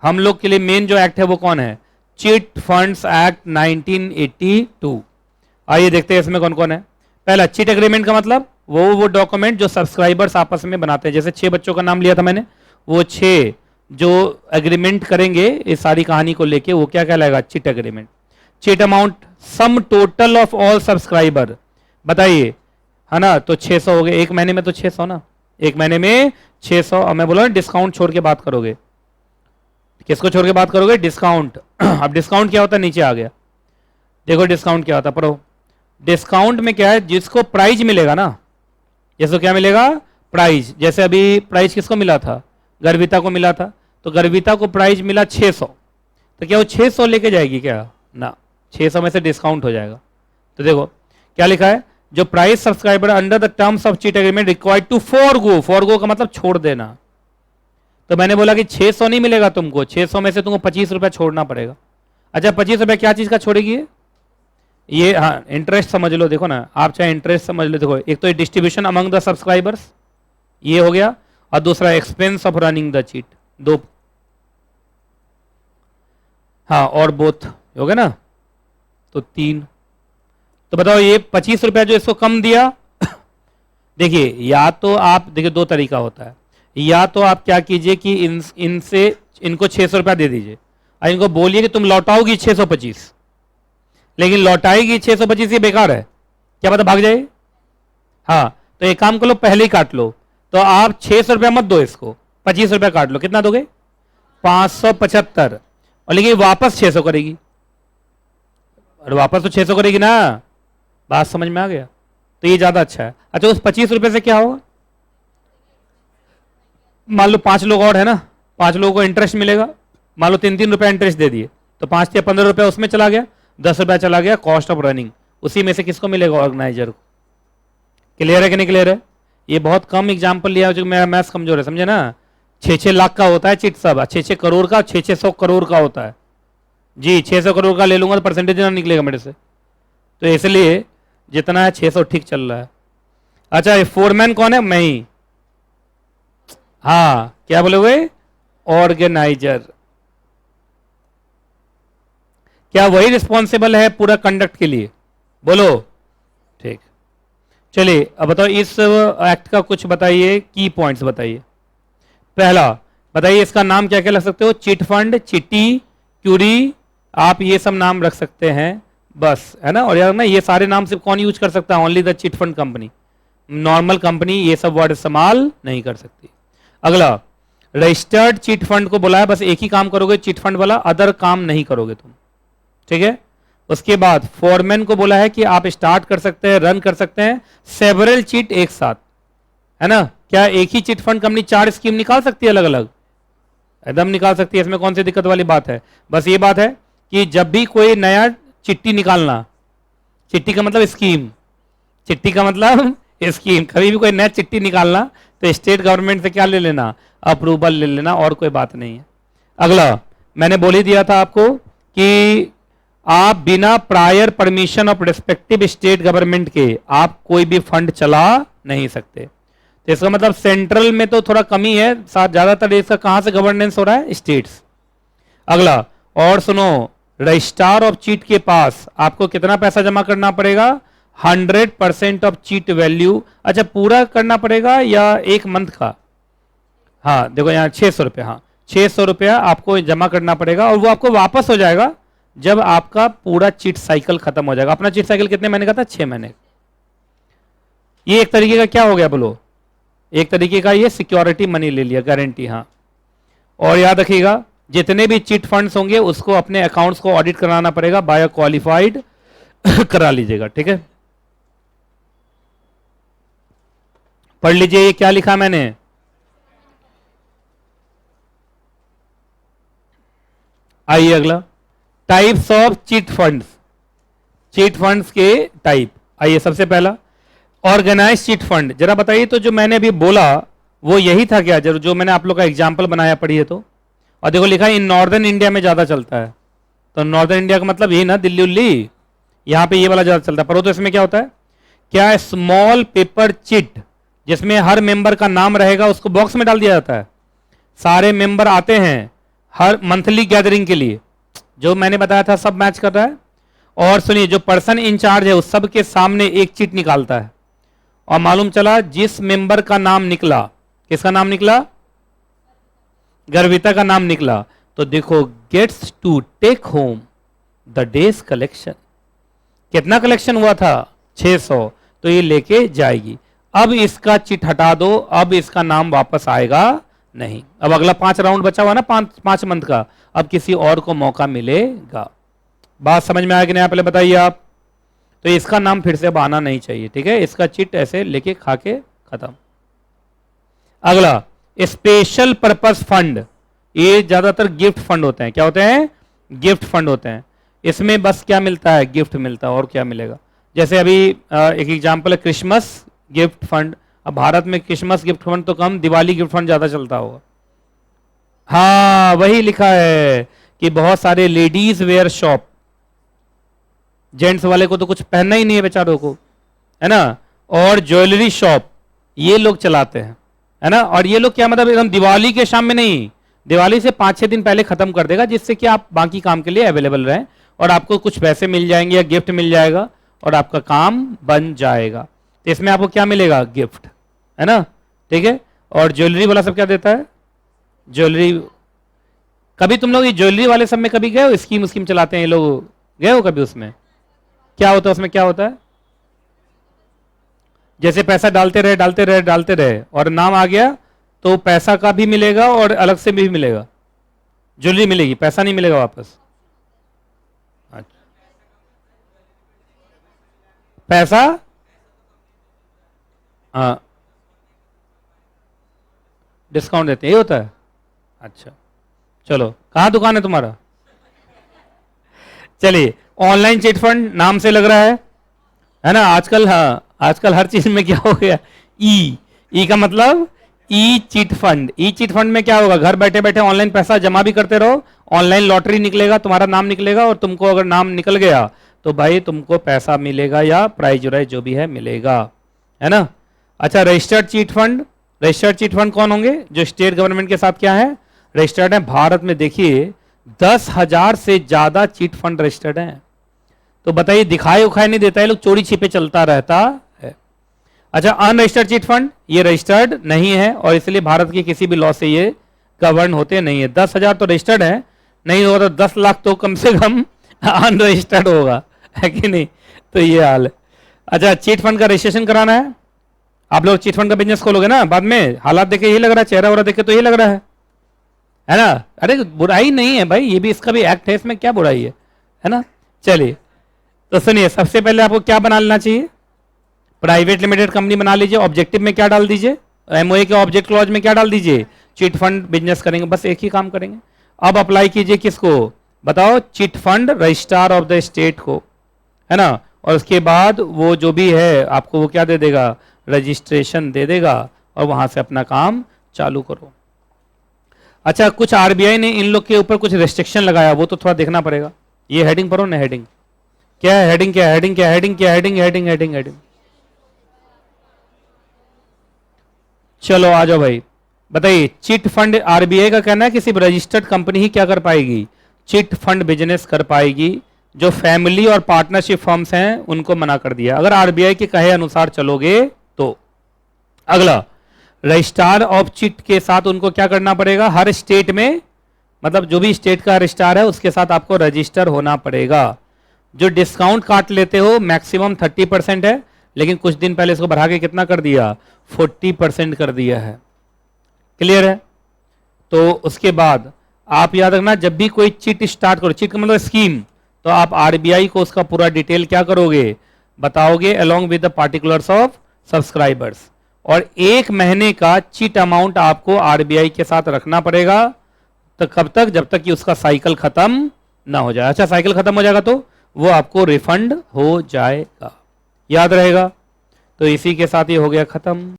हम लोग के लिए मेन जो एक्ट है वो कौन है? Chit funds act 1982। आइए देखते हैं इसमें कौन कौन है। पहला, चिट एग्रीमेंट का मतलब वो डॉक्यूमेंट जो सब्सक्राइबर्स आपस में बनाते हैं। जैसे 6 बच्चों का नाम लिया था मैंने, वो 6 जो एग्रीमेंट करेंगे इस सारी कहानी को लेके, वो क्या कहलाएगा? Chit agreement. Chit amount, sum total of all subscriber, बताइए, है ना? तो 600 हो गए। एक महीने में तो 600 ना, एक महीने में 600। और मैं बोला डिस्काउंट छोड़ के बात करोगे। किसको छोड़ के बात करोगे? डिस्काउंट। अब डिस्काउंट क्या होता है? नीचे आ गया, देखो डिस्काउंट क्या होता है, पढ़ो। डिस्काउंट में क्या है? जिसको प्राइज मिलेगा ना, जिसको क्या मिलेगा? प्राइज। जैसे अभी प्राइज किसको मिला था? गर्विता को मिला था। तो गर्विता को प्राइज मिला 600, तो क्या वो 600 लेके जाएगी क्या? ना, 600 में से डिस्काउंट हो जाएगा। तो देखो क्या लिखा है, जो price subscriber under the terms of chit agreement required to forgo, forgo का मतलब छोड़ देना। तो मैंने बोला कि 600 नहीं मिलेगा तुमको, 600 में से तुमको 25 रुपया छोड़ना पड़ेगा। अच्छा, 25 रुपया क्या चीज का छोड़ेगी ये? हाँ, इंटरेस्ट समझ लो। देखो ना, आप चाहे इंटरेस्ट समझ लो। देखो, एक तो डिस्ट्रीब्यूशन अमंग द सब्सक्राइबर्स, ये हो गया, और दूसरा expense of running the chit, दो। हाँ, और बोथ हो गया ना, तो 3। तो बताओ ये 25 रुपया जो इसको कम दिया, देखिए या तो आप, देखिए 2 तरीका होता है। या तो आप क्या कीजिए कि इनसे इनको 600 रुपया दे दीजिए और इनको बोलिए कि तुम लौटाओगी 625, लेकिन लौटाएगी 625, ये बेकार है, क्या पता भाग जाए। हाँ, तो एक काम कर लो, पहले ही काट लो। तो आप 600 रुपया मत दो इसको, 25 रुपया काट लो। कितना दोगे? 575। और लेकिन वापस 600 करेगी, और वापस तो 600 करेगी ना, बात समझ में आ गया? तो ये ज्यादा अच्छा है। अच्छा, उस 25 रुपए से क्या होगा? मान लो 5 लोग और है ना, 5 लोगों को इंटरेस्ट मिलेगा। मान लो 3-3 रुपया इंटरेस्ट दे दिए, तो 5 या 15 रुपया उसमें चला गया, 10 रुपया चला गया कॉस्ट ऑफ रनिंग। उसी में से किसको मिलेगा? ऑर्गेनाइजर को। क्लियर है कि नहीं क्लियर है? ये बहुत कम एग्जाम्पल लिया जो मेरा मैथ्स कमजोर है, समझे ना। 6-6 लाख का होता है चिट सब, 6-6 करोड़ का, 600 करोड़ का होता है जी। 600 करोड़ का ले लूंगा तो परसेंटेज ना निकलेगा मेरे से, तो इसलिए जितना है 600 ठीक चल रहा है। अच्छा, ये फोरमैन कौन है? मैं ही। हाँ, क्या बोलोगे? ऑर्गेनाइजर। क्या वही रिस्पॉन्सिबल है पूरा कंडक्ट के लिए? बोलो। ठीक, चलिए अब बताओ इस एक्ट का कुछ बताइए, की पॉइंट्स बताइए। पहला बताइए, इसका नाम क्या क्या रख सकते हो? चिट फंड, चिट्टी, क्यूरी, आप ये सब नाम रख सकते हैं बस, है ना। और यार ना, ये सारे नाम सिर्फ कौन यूज कर सकता है? Only the chit fund company. Normal company ये सब वर्ड इस्तेमाल नहीं कर सकती। अगला, रजिस्टर्ड चिट फंड को बोला है बस एक ही काम करोगे चिट फंड वाला, अदर काम नहीं करोगे तुम, ठीक है। उसके बाद फॉरमैन को बोला है कि आप स्टार्ट कर सकते हैं, रन कर सकते हैं सेवरल चिट एक साथ, है ना। क्या एक ही चिट फंड कंपनी 4 स्कीम निकाल सकती है अलग अलग? एकदम निकाल सकती है, इसमें कौन सी दिक्कत वाली बात है। बस ये बात है कि जब भी कोई नया चिट्टी निकालना, चिट्टी का मतलब स्कीम, चिट्टी का मतलब स्कीम, कभी भी कोई नया चिट्टी निकालना तो स्टेट गवर्नमेंट से क्या ले लेना? अप्रूवल ले लेना, और कोई बात नहीं है। अगला, मैंने बोल ही दिया था आपको कि आप बिना prior permission of respective state government के आप कोई भी फंड चला नहीं सकते। तो इसका मतलब सेंट्रल में तो थोड़ा कमी है, ज्यादातर इसका कहां से गवर्नेंस हो रहा है? स्टेट्स। अगला, और सुनो, रजिस्ट्रार ऑफ चीट के पास आपको कितना पैसा जमा करना पड़ेगा? 100% ऑफ चीट वैल्यू। अच्छा, पूरा करना पड़ेगा या एक मंथ का? हाँ देखो यहाँ 600 रुपया, हाँ 600 रुपया आपको जमा करना पड़ेगा, और वो आपको वापस हो जाएगा जब आपका पूरा चिट साइकिल खत्म हो जाएगा। अपना चिट साइकिल कितने महीने का था? 6 महीने। ये एक तरीके का क्या हो गया बोलो? एक तरीके का ये सिक्योरिटी मनी ले लिया, गारंटी। हाँ, और याद रखिएगा जितने भी चिट फंड्स होंगे उसको अपने अकाउंट्स को ऑडिट कराना पड़ेगा, बाय क्वालिफाइड करा लीजिएगा, ठीक है। पढ़ लीजिए ये क्या लिखा मैंने। आइए अगला, types of chit funds. Chit funds के टाइप, आइए सबसे पहला ऑर्गेनाइज चिट फंड। जरा बताइए, तो जो मैंने अभी बोला वो यही था क्या? जरूर जो मैंने आप लोग का एग्जाम्पल बनाया, पढ़िए तो। और देखो लिखा है इन नॉर्दर्न इंडिया में ज्यादा चलता है, तो नॉर्दर्न इंडिया का मतलब यही ना, दिल्ली उल्ली, यहां पे ये वाला ज्यादा चलता है। पर तो इसमें क्या होता है? क्या स्मॉल पेपर चिट जिसमें हर मेंबर का नाम रहेगा उसको बॉक्स में डाल दिया जाता है। सारे मेंबर आते हैं, हर मंथली गैदरिंग के लिए, जो मैंने बताया था सब मैच कर रहा है। और सुनिए, जो पर्सन इंचार्ज है उस सब के सामने एक चिट निकालता है, और मालूम चला जिस मेंबर का नाम निकला, किसका नाम निकला, गर्विता का नाम निकला, तो देखो gets to take home the days collection. कितना कलेक्शन हुआ था, 600, तो ये लेके जाएगी। अब इसका चिट हटा दो, अब इसका नाम वापस आएगा नहीं। अब अगला 5 राउंड बचा हुआ ना, 5 मंथ का, अब किसी और को मौका मिलेगा। बात समझ में आएगी नहीं, पहले बताइए आप। तो इसका नाम फिर से अब आना नहीं चाहिए, ठीक है, इसका चिट ऐसे लेके खा के खत्म। अगला स्पेशल पर्पस फंड, ये ज्यादातर गिफ्ट फंड होते हैं। क्या होते हैं, गिफ्ट फंड होते हैं। इसमें बस क्या मिलता है, गिफ्ट मिलता है, और क्या मिलेगा। जैसे अभी एक एग्जांपल है क्रिसमस गिफ्ट फंड। अब भारत में क्रिसमस गिफ्ट फंड तो कम, दिवाली गिफ्ट फंड ज्यादा चलता होगा। हाँ वही लिखा है कि बहुत सारे लेडीज वेयर शॉप, जेंट्स वाले को तो कुछ पहनना ही नहीं है बेचारों को, है ना, और ज्वेलरी शॉप ये लोग चलाते हैं, है ना। और ये लोग क्या मतलब एकदम दिवाली के शाम में नहीं, दिवाली से 5-6 दिन पहले खत्म कर देगा, जिससे कि आप बाकी काम के लिए अवेलेबल रहें और आपको कुछ पैसे मिल जाएंगे या गिफ्ट मिल जाएगा और आपका काम बन जाएगा। तो इसमें आपको क्या मिलेगा, गिफ्ट, है ना, ठीक है। और ज्वेलरी वाला सब क्या देता है, ज्वेलरी। कभी तुम लोग ये ज्वेलरी वाले सब में कभी गए हो, स्कीम स्कीम चलाते हैं ये लोग, गए हो कभी उसमें? क्या होता है उसमें, क्या होता है, जैसे पैसा डालते रहे डालते रहे डालते रहे और नाम आ गया तो पैसा का भी मिलेगा और अलग से भी मिलेगा, ज्वेलरी मिलेगी, पैसा नहीं मिलेगा वापस। अच्छा, पैसा, हाँ डिस्काउंट देते हैं, ये होता है। अच्छा चलो, कहाँ दुकान है तुम्हारा? चलिए, ऑनलाइन चिट फंड नाम से लग रहा है ना आजकल। हाँ आजकल हर चीज में क्या हो गया, ई का मतलब ई चिट फंड। ई चिट फंड में क्या होगा, घर बैठे बैठे ऑनलाइन पैसा जमा भी करते रहो, ऑनलाइन लॉटरी निकलेगा, तुम्हारा नाम निकलेगा और तुमको अगर नाम निकल गया तो भाई तुमको पैसा मिलेगा या प्राइज वाइज जो भी है मिलेगा, है ना। अच्छा, registered chit fund, registered chit fund कौन होंगे, जो स्टेट गवर्नमेंट के साथ क्या है, रजिस्टर्ड है। भारत में देखिए 10,000 से ज्यादा चिट फंड रजिस्टर्ड हैं। तो बताइए, दिखाई उखाई नहीं देता है, लोग चोरी छिपे चलता रहता है। अच्छा, अनरजिस्टर्ड चिट फंड ये रजिस्टर्ड नहीं है और इसलिए भारत की किसी भी लॉ से ये गवर्न होते नहीं है। 10,000 तो रजिस्टर्ड है, नहीं होगा तो 10 लाख तो कम से कम अनरजिस्टर्ड होगा, है कि नहीं। तो ये हाल है। अच्छा, चिट फंड का रजिस्ट्रेशन कराना है, आप लोग चिट फंड का बिजनेस खोलोगे ना बाद में, हालात देखे यही लग रहा है, चेहरा वरा देखे तो यही लग रहा है ना। अरे बुराई नहीं है भाई, ये भी इसका भी एक्ट है, इसमें क्या बुराई है ना। चलिए तो सुनिए, सबसे पहले आपको क्या बना लेना चाहिए, प्राइवेट लिमिटेड कंपनी बना लीजिए। ऑब्जेक्टिव में क्या डाल दीजिए, एमओए के ऑब्जेक्ट क्लॉज में क्या डाल दीजिए, चिट फंड बिजनेस करेंगे, बस एक ही काम करेंगे। अब अप्लाई कीजिए किसको बताओ, chit fund registrar of the state को, है ना। और उसके बाद वो जो भी है आपको वो क्या दे देगा, रजिस्ट्रेशन दे देगा और वहां से अपना काम चालू करो। अच्छा, कुछ आरबीआई ने इन लोग के ऊपर कुछ रेस्ट्रिक्शन लगाया, वो तो थोड़ा देखना पड़ेगा। ये हेडिंग पढ़ो ना, हेडिंग क्या है, हेडिंग क्या है, हेडिंग क्या है, हेडिंग क्या है, हेडिंग हेडिंग हेडिंग हेडिंग। चलो आ जाओ भाई, बताइए। चिट फंड, आरबीआई का कहना है कि सिर्फ रजिस्टर्ड कंपनी ही क्या कर पाएगी, चिट फंड बिजनेस कर पाएगी। जो फैमिली और पार्टनरशिप फर्म्स हैं उनको मना कर दिया, अगर आरबीआई के कहे अनुसार चलोगे तो। अगला, रजिस्ट्रार ऑफ चिट के साथ उनको क्या करना पड़ेगा, हर स्टेट में, मतलब जो भी स्टेट का रजिस्ट्रार है उसके साथ आपको रजिस्टर होना पड़ेगा। जो डिस्काउंट काट लेते हो मैक्सिमम 30% है, लेकिन कुछ दिन पहले इसको बढ़ा के कितना कर दिया, 40% कर दिया है। क्लियर है। तो उसके बाद आप याद रखना, जब भी कोई चिट स्टार्ट करो, चिट का मतलब स्कीम, तो आप आरबीआई को उसका पूरा डिटेल क्या करोगे, बताओगे, along with the particulars of subscribers. और 1 महीने का चिट अमाउंट आपको आरबीआई के साथ रखना पड़ेगा, तो कब तक, जब तक कि उसका साइकिल खत्म ना हो जाए। अच्छा, साइकिल खत्म हो जाएगा तो वो आपको रिफंड हो जाएगा, याद रहेगा। तो इसी के साथ ये हो गया खत्म।